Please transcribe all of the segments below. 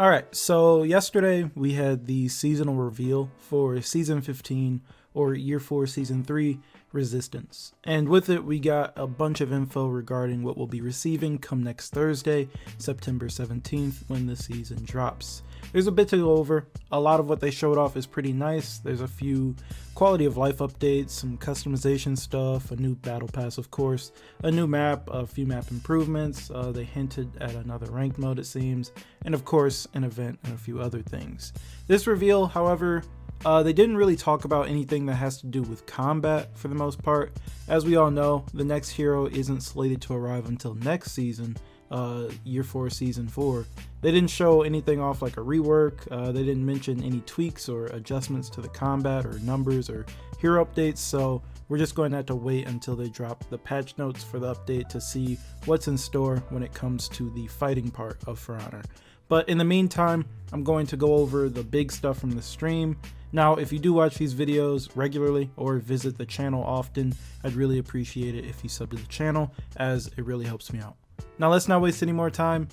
Alright, so yesterday we had the seasonal reveal for Season 15, or Year 4 Season 3 Resistance. And with it, we got a bunch of info regarding what we'll be receiving come next Thursday, September 17th, when the season drops. There's a bit to go over. A lot of what they showed off is pretty nice. There's a few quality of life updates, some customization stuff, a new battle pass of course, a new map, a few map improvements, they hinted at another ranked mode it seems, and of course an event and a few other things. This reveal, however, they didn't really talk about anything that has to do with combat for the most part. As we all know, the next hero isn't slated to arrive until next season, Year 4 Season 4. They didn't show anything off like a rework, they didn't mention any tweaks or adjustments to the combat or numbers or hero updates, so we're just going to have to wait until they drop the patch notes for the update to see what's in store when it comes to the fighting part of For Honor. But in the meantime, I'm going to go over the big stuff from the stream. Now, if you do watch these videos regularly or visit the channel often, I'd really appreciate it if you sub to the channel, as it really helps me out. Now let's not waste any more time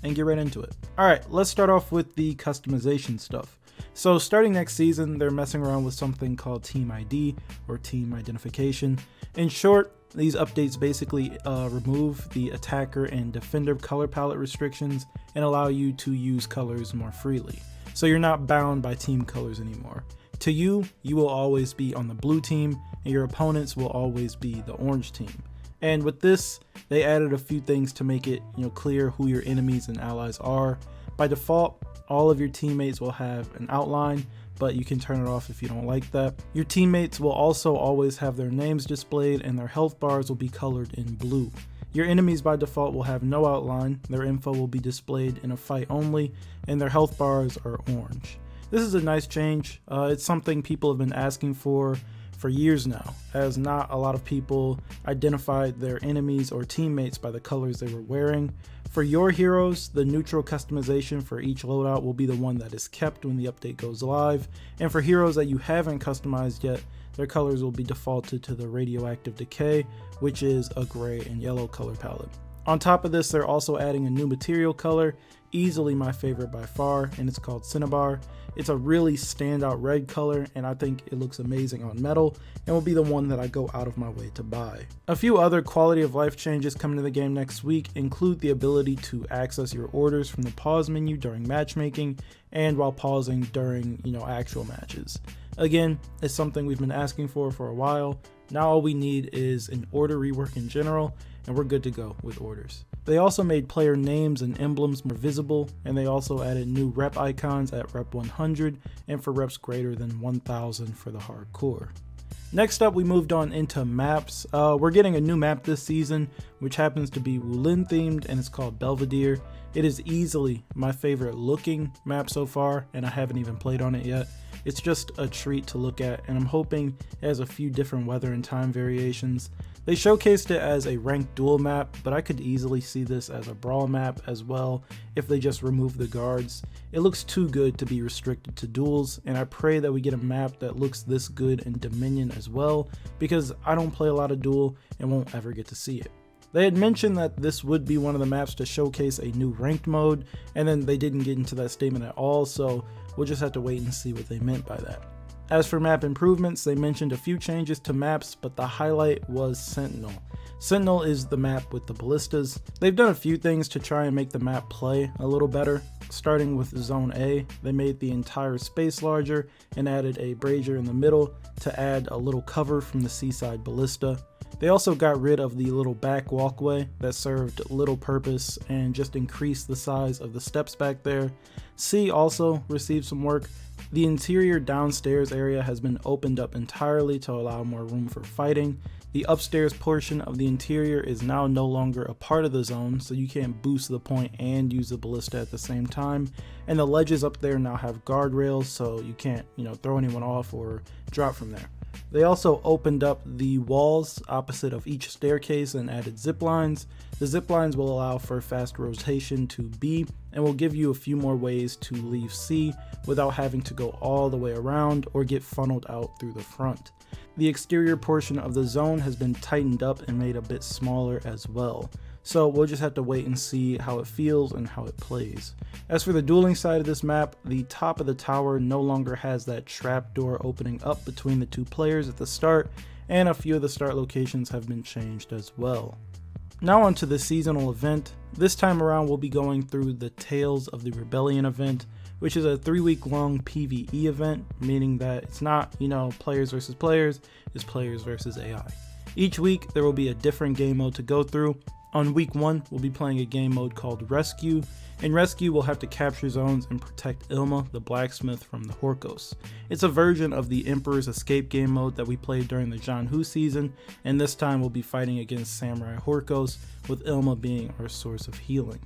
and get right into it. Alright, let's start off with the customization stuff. So starting next season, they're messing around with something called Team ID, or Team Identification. In short, these updates basically remove the attacker and defender color palette restrictions and allow you to use colors more freely. So you're not bound by team colors anymore. To you, you will always be on the blue team, and your opponents will always be the orange team. And with this, they added a few things to make it, clear who your enemies and allies are. By default, all of your teammates will have an outline, but you can turn it off if you don't like that. Your teammates will also always have their names displayed, and their health bars will be colored in blue. Your enemies by default will have no outline, their info will be displayed in a fight only, and their health bars are orange. This is a nice change. It's something people have been asking for years now, as not a lot of people identified their enemies or teammates by the colors they were wearing. For your heroes, the neutral customization for each loadout will be the one that is kept when the update goes live, and for heroes that you haven't customized yet, their colors will be defaulted to the radioactive decay, which is a gray and yellow color palette. On top of this, they're also adding a new material color, easily my favorite by far, and it's called Cinnabar. It's a really standout red color, and I think it looks amazing on metal, and will be the one that I go out of my way to buy. A few other quality of life changes coming to the game next week include the ability to access your orders from the pause menu during matchmaking, and while pausing during, actual matches. Again, it's something we've been asking for a while. Now all we need is an order rework in general, and we're good to go with orders. They also made player names and emblems more visible, and they also added new rep icons at rep 100 and for reps greater than 1000 for the hardcore. Next up, we moved on into maps. We're getting a new map this season, which happens to be Wulin themed, and it's called Belvedere. It is easily my favorite looking map so far, and I haven't even played on it yet. It's just a treat to look at, and I'm hoping it has a few different weather and time variations. They showcased it as a ranked duel map, but I could easily see this as a brawl map as well if they just remove the guards. It looks too good to be restricted to duels, and I pray that we get a map that looks this good in Dominion as well, because I don't play a lot of duel and won't ever get to see it. They had mentioned that this would be one of the maps to showcase a new ranked mode, and then they didn't get into that statement at all, so we'll just have to wait and see what they meant by that. As for map improvements, they mentioned a few changes to maps, but the highlight was Sentinel. Sentinel is the map with the ballistas. They've done a few things to try and make the map play a little better. Starting with Zone A, they made the entire space larger and added a brazier in the middle to add a little cover from the seaside ballista. They also got rid of the little back walkway that served little purpose and just increased the size of the steps back there. C also received some work. The interior downstairs area has been opened up entirely to allow more room for fighting. The upstairs portion of the interior is now no longer a part of the zone, so you can't boost the point and use the ballista at the same time. And the ledges up there now have guardrails, so you can't, throw anyone off or drop from there. They also opened up the walls opposite of each staircase and added zip lines. The zip lines will allow for fast rotation to B and will give you a few more ways to leave C without having to go all the way around or get funneled out through the front. The exterior portion of the zone has been tightened up and made a bit smaller as well. so we'll just have to wait and see how it feels and how it plays. As for the dueling side of this map, the top of the tower no longer has that trap door opening up between the two players at the start, and a few of the start locations have been changed as well. Now onto the seasonal event. This time around we'll be going through the Tales of the Rebellion event, which is a 3-week long PvE event, meaning that it's not, players versus players, it's players versus AI. Each week there will be a different game mode to go through. On week 1 we'll be playing a game mode called Rescue. In Rescue we'll have to capture zones and protect Ilma, the blacksmith, from the Horkos. It's a version of the Emperor's Escape game mode that we played during the John Hu season, and this time we'll be fighting against Samurai Horkos, with Ilma being our source of healing.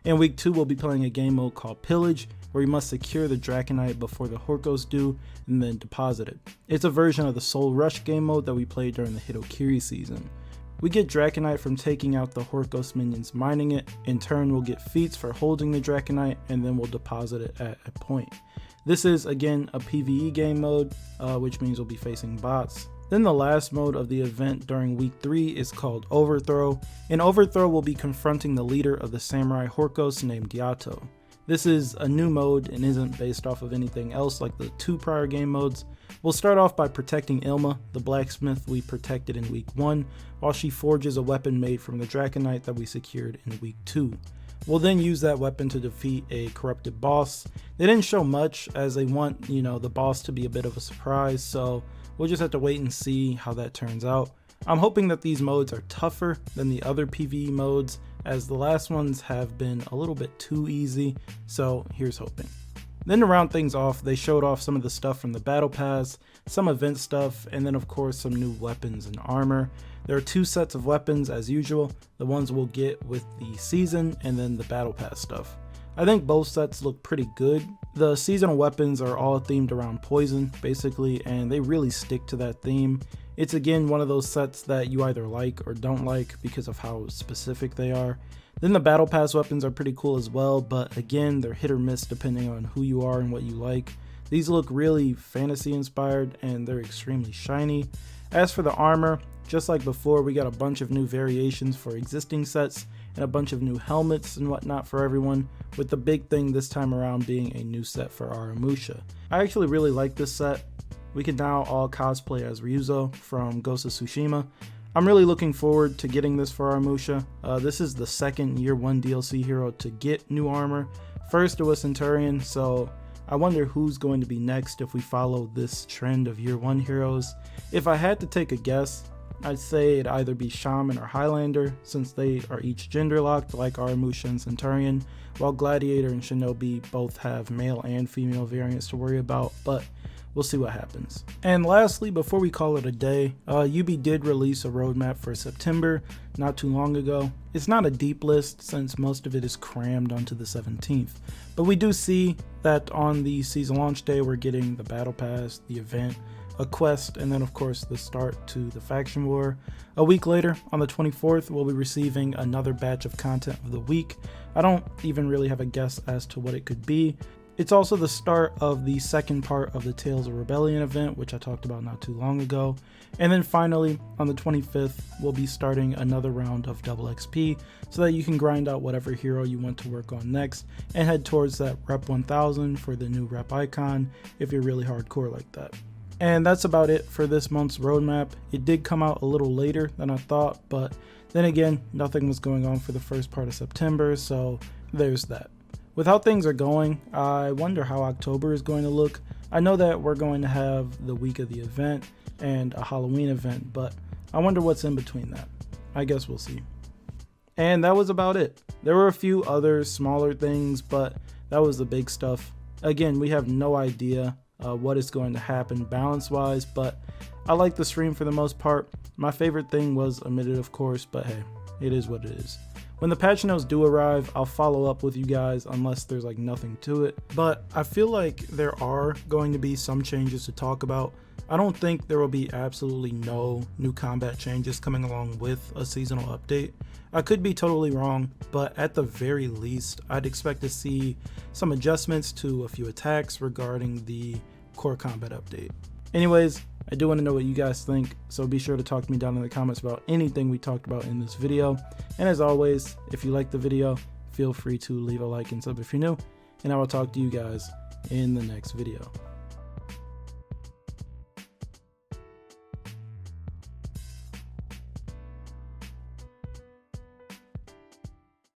In week 2 we'll be playing a game mode called Pillage, where we must secure the Draconite before the Horkos do, and then deposit it. It's a version of the Soul Rush game mode that we played during the Hitokiri season. We get Draconite from taking out the Horkos minions mining it. In turn, we'll get feats for holding the Draconite, and then we'll deposit it at a point. This is, again, a PvE game mode, which means we'll be facing bots. Then the last mode of the event during week 3 is called Overthrow. In Overthrow, we'll be confronting the leader of the Samurai Horkos named Yato. This is a new mode and isn't based off of anything else like the 2 prior game modes. We'll start off by protecting Ilma, the blacksmith we protected in week 1, while she forges a weapon made from the Draconite that we secured in week 2. We'll then use that weapon to defeat a corrupted boss. They didn't show much as they want, the boss to be a bit of a surprise, so we'll just have to wait and see how that turns out. I'm hoping that these modes are tougher than the other PvE modes, as the last ones have been a little bit too easy, so here's hoping. Then to round things off, they showed off some of the stuff from the Battle Pass, some event stuff, and then of course some new weapons and armor. There are 2 sets of weapons as usual, the ones we'll get with the season and then the Battle Pass stuff. I think both sets look pretty good. The seasonal weapons are all themed around poison, basically, and they really stick to that theme. It's again one of those sets that you either like or don't like because of how specific they are. Then the Battle Pass weapons are pretty cool as well, but again, they're hit or miss depending on who you are and what you like. These look really fantasy inspired and they're extremely shiny. As for the armor, just like before, we got a bunch of new variations for existing sets and a bunch of new helmets and whatnot for everyone, with the big thing this time around being a new set for Aramusha. I actually really like this set. We can now all cosplay as Ryuzo from Ghost of Tsushima. I'm really looking forward to getting this for Aramusha. This is the second Year 1 DLC hero to get new armor. First it was Centurion, so I wonder who's going to be next if we follow this trend of Year 1 heroes. If I had to take a guess, I'd say it'd either be Shaman or Highlander, since they are each gender locked like Aramusha and Centurion, while Gladiator and Shinobi both have male and female variants to worry about, but we'll see what happens. And lastly, before we call it a day, UB did release a roadmap for September not too long ago. It's not a deep list since most of it is crammed onto the 17th, but we do see that on the season launch day we're getting the Battle Pass, the event, a quest, and then of course the start to the faction war. A week later, on the 24th, we'll be receiving another batch of content of the week. I don't even really have a guess as to what it could be. It's also the start of the second part of the Tales of Rebellion event, which I talked about not too long ago. And then finally, on the 25th, we'll be starting another round of double XP so that you can grind out whatever hero you want to work on next and head towards that rep 1000 for the new rep icon if you're really hardcore like that. And that's about it for this month's roadmap. It did come out a little later than I thought, but then again, nothing was going on for the first part of September, so there's that. With how things are going, I wonder how October is going to look. I know that we're going to have the week of the event and a Halloween event, but I wonder what's in between that. I guess we'll see. And that was about it. There were a few other smaller things, but that was the big stuff. Again, we have no idea what is going to happen balance-wise, but I like the stream for the most part. My favorite thing was omitted, of course, but hey, it is what it is. When the patch notes do arrive, I'll follow up with you guys unless there's like nothing to it. But I feel like there are going to be some changes to talk about. I don't think there will be absolutely no new combat changes coming along with a seasonal update. I could be totally wrong, but at the very least, I'd expect to see some adjustments to a few attacks regarding the core combat update. Anyways, I do want to know what you guys think, so be sure to talk to me down in the comments about anything we talked about in this video. And as always, if you like the video, feel free to leave a like and sub if you're new, and I will talk to you guys in the next video.